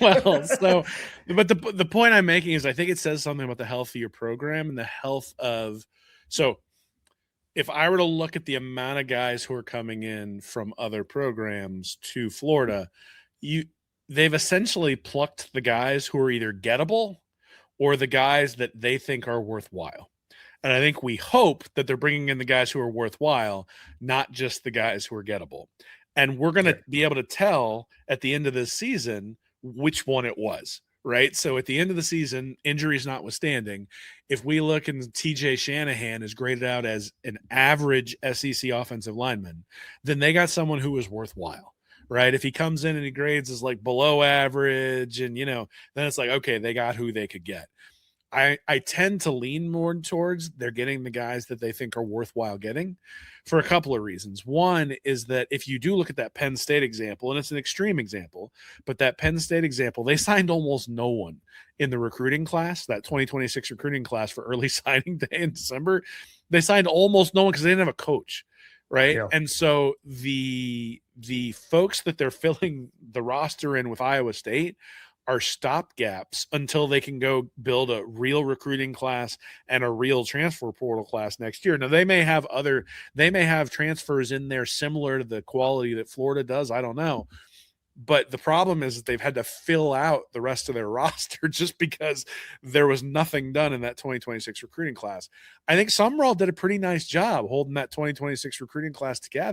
Well, so, but the point I'm making is I think it says something about the health of your program and the health of. So if I were to look at the amount of guys who are coming in from other programs to Florida, you they've essentially plucked the guys who are either gettable or the guys that they think are worthwhile. And I think we hope that they're bringing in the guys who are worthwhile, not just the guys who are gettable. And we're going Yeah. to be able to tell at the end of this season which one it was, right? So at the end of the season, injuries notwithstanding, if we look and TJ Shanahan is graded out as an average SEC offensive lineman, then they got someone who is worthwhile, right? If he comes in and he grades as like below average and, then it's like, okay, they got who they could get. I tend to lean more towards they're getting the guys that they think are worthwhile getting for a couple of reasons. One is that if you do look at that Penn State example, and it's an extreme example, but that Penn State example, they signed almost no one in the recruiting class, that 2026 recruiting class for early signing day in December. They signed almost no one because they didn't have a coach, right? Yeah. And so the folks that they're filling the roster in with Iowa State are stopgaps until they can go build a real recruiting class and a real transfer portal class next year. Now they may have transfers in there similar to the quality that Florida does. I don't know. But the problem is that they've had to fill out the rest of their roster just because there was nothing done in that 2026 recruiting class. I think Summerall did a pretty nice job holding that 2026 recruiting class together.